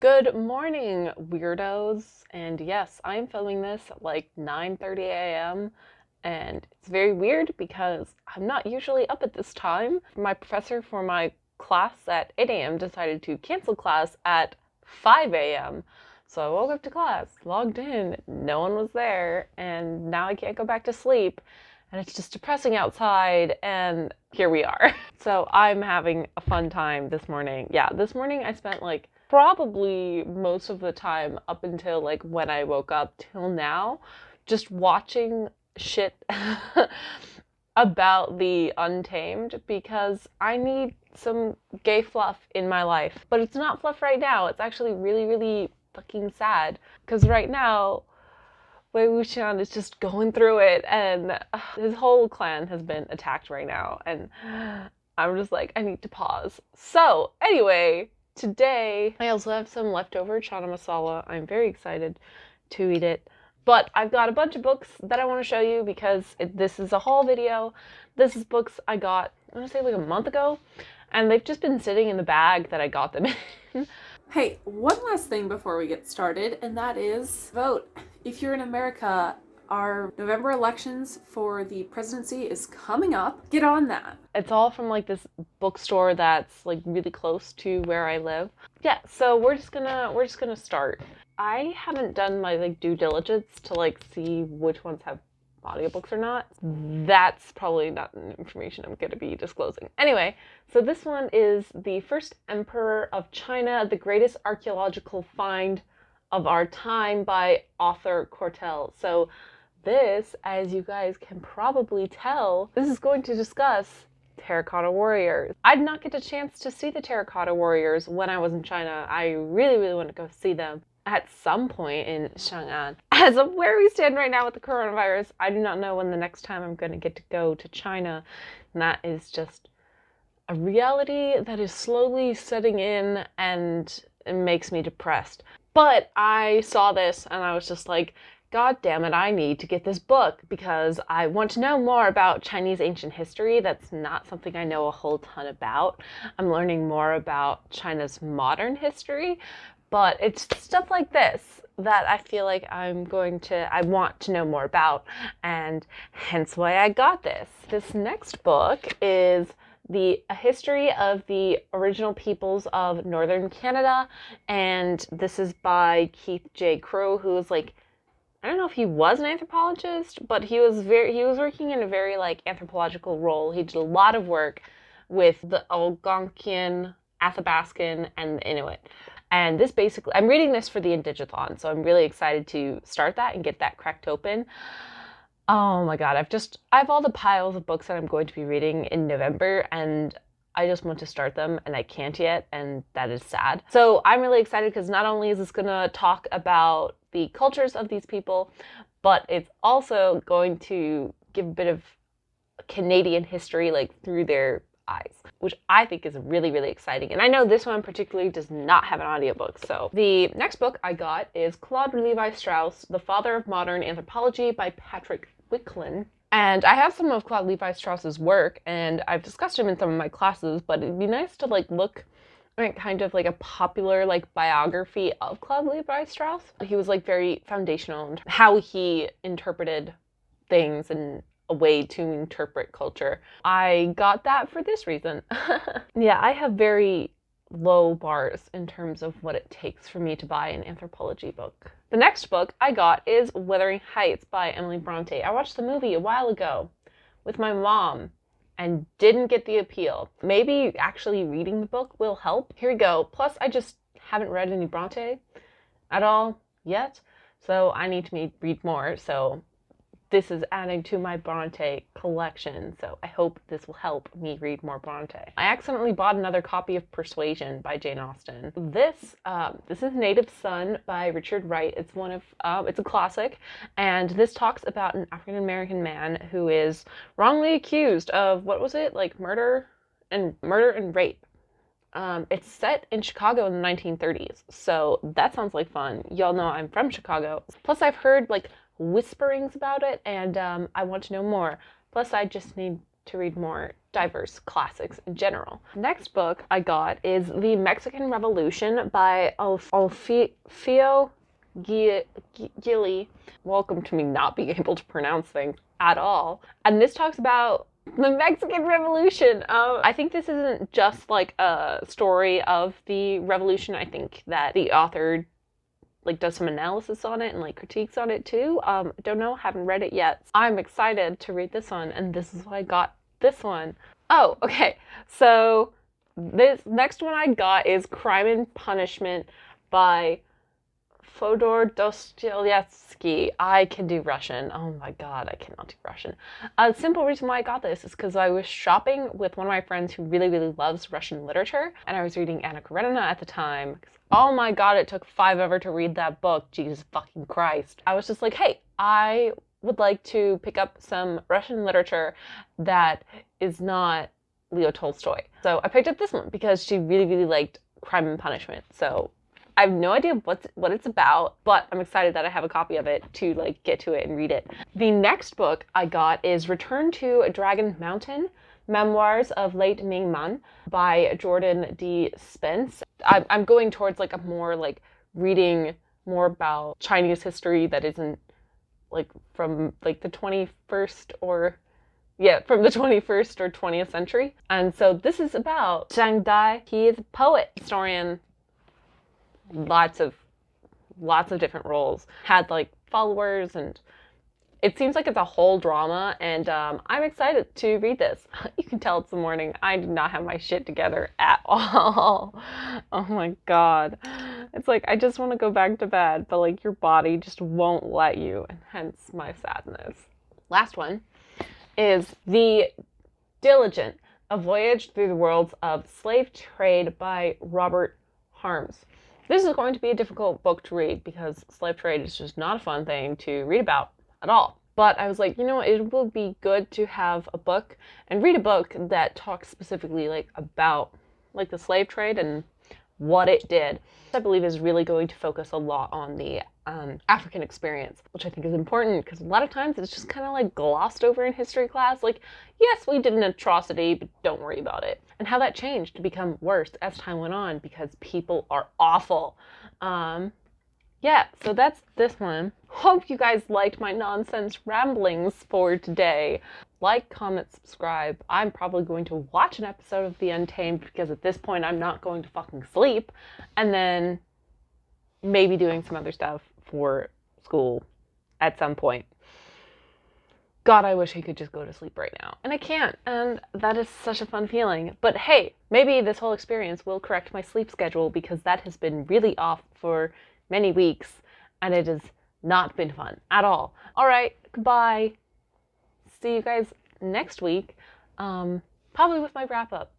Good morning, weirdos. And yes, I'm filming this at like 9:30 a.m. and it's very weird because I'm not usually up at this time. My professor for my class at 8 a.m. decided to cancel class at 5 a.m. So I woke up to class, logged in, no one was there, and now I can't go back to sleep. And it's just depressing outside, and here we are. So I'm having a fun time this morning. Yeah, this morning I spent like probably most of the time up until like when I woke up till now, just watching shit about the Untamed because I need some gay fluff in my life. But it's not fluff right now. It's actually really, really fucking sad because right now Wei Wuxian is just going through it, and his whole clan has been attacked right now, and I'm just like, I need to pause. So, anyway, today I also have some leftover chana masala. I'm very excited to eat it. But I've got a bunch of books that I want to show you because this is a haul video. This is books I got, I want to say like a month ago, and they've just been sitting in the bag that I got them in. Hey, one last thing before we get started, and that is vote. If you're in America, our November elections for the presidency is coming up. Get on that. It's all from like this bookstore that's like really close to where I live. Yeah, so we're just gonna start. I haven't done my like due diligence to like see which ones have audiobooks or not. That's probably not information I'm going to be disclosing. Anyway, so this one is The First Emperor of China, the Greatest Archaeological Find of Our Time by Arthur Cortell. So this, as you guys can probably tell, this is going to discuss terracotta warriors. I did not get a chance to see the terracotta warriors when I was in China. I really, really want to go see them at some point in Chang'an. As of where we stand right now with the coronavirus, I do not know when the next time I'm going to get to go to China. And that is just a reality that is slowly setting in, and it makes me depressed. But I saw this and I was just like, God damn it, I need to get this book because I want to know more about Chinese ancient history. That's not something I know a whole ton about. I'm learning more about China's modern history, but it's stuff like this that I feel like I want to know more about, and hence why I got this. This next book is A History of the Original Peoples of Northern Canada, and this is by Keith J. Crow, who is like, I don't know if he was an anthropologist, but he was working in a very like anthropological role. He did a lot of work with the Algonquian, Athabascan, and the Inuit. And this basically, I'm reading this for the Indigathon, so I'm really excited to start that and get that cracked open. Oh my god, I have all the piles of books that I'm going to be reading in November, and I just want to start them, and I can't yet, and that is sad. So I'm really excited because not only is this gonna talk about the cultures of these people, but it's also going to give a bit of Canadian history, like through their eyes, which I think is really, really exciting. And I know this one particularly does not have an audiobook. So the next book I got is Claude Levi-Strauss, The Father of Modern Anthropology by Patrick Wicklin. And I have some of Claude Levi-Strauss's work, and I've discussed him in some of my classes, but it'd be nice to like look at kind of like a popular like biography of Claude Levi-Strauss. He was like very foundational in how he interpreted things and a way to interpret culture. I got that for this reason. Yeah, I have very low bars in terms of what it takes for me to buy an anthropology book. The next book I got is Wuthering Heights by Emily Bronte. I watched the movie a while ago with my mom and didn't get the appeal. Maybe actually reading the book will help. Here we go. Plus, I just haven't read any Bronte at all yet, so I need to read more. So this is adding to my Bronte collection, so I hope this will help me read more Bronte. I accidentally bought another copy of Persuasion by Jane Austen. This is Native Son by Richard Wright. It's it's a classic, and this talks about an African-American man who is wrongly accused of, what was it, like murder and rape. It's set in Chicago in the 1930s, so that sounds like fun. Y'all know I'm from Chicago. Plus, I've heard like whisperings about it, and I want to know more. Plus, I just need to read more diverse classics in general. Next book I got is The Mexican Revolution by Alfio Gili. Welcome to me not being able to pronounce things at all. And this talks about the Mexican Revolution. I think this isn't just like a story of the revolution. I think that the author like does some analysis on it and like critiques on it too. Don't know, haven't read it yet. I'm excited to read this one, and this is why I got this one. Oh, okay. So this next one I got is Crime and Punishment by Fyodor Dostoevsky. I can do Russian. Oh my god, I cannot do Russian. A simple reason why I got this is because I was shopping with one of my friends who really, really loves Russian literature, and I was reading Anna Karenina at the time. Oh my god, it took forever to read that book. Jesus fucking Christ. I was just like, hey, I would like to pick up some Russian literature that is not Leo Tolstoy. So I picked up this one because she really, really liked Crime and Punishment. So I have no idea what it's about, but I'm excited that I have a copy of it to like get to it and read it. The next book I got is Return to Dragon Mountain, Memoirs of Late Ming Man by Jordan D. Spence. I'm going towards like a more like reading more about Chinese history that isn't like from like the 21st or from the 21st or 20th century. And so this is about Zhang Dai. He is a poet, historian, lots of different roles, had like followers, and it seems like it's a whole drama, and I'm excited to read this. You can tell it's the morning. I did not have my shit together at all. Oh my god. It's like I just want to go back to bed, but like your body just won't let you, and hence my sadness. Last one is The Diligent, A Voyage Through the Worlds of Slave Trade by Robert Harms. This is going to be a difficult book to read because slave trade is just not a fun thing to read about at all. But I was like, you know what, it would be good to have a book and read a book that talks specifically like about like the slave trade and what it did. I believe is really going to focus a lot on the African experience, which I think is important because a lot of times it's just kind of like glossed over in history class. Like, yes, we did an atrocity, but don't worry about it. And how that changed to become worse as time went on because people are awful. Yeah, so that's this one. Hope you guys liked my nonsense ramblings for today. Like, comment, subscribe. I'm probably going to watch an episode of The Untamed because at this point I'm not going to fucking sleep. And then maybe doing some other stuff for school at some point. God, I wish I could just go to sleep right now. And I can't, and that is such a fun feeling. But hey, maybe this whole experience will correct my sleep schedule because that has been really off for many weeks, and it has not been fun at all. All right, goodbye. See you guys next week, probably with my wrap up.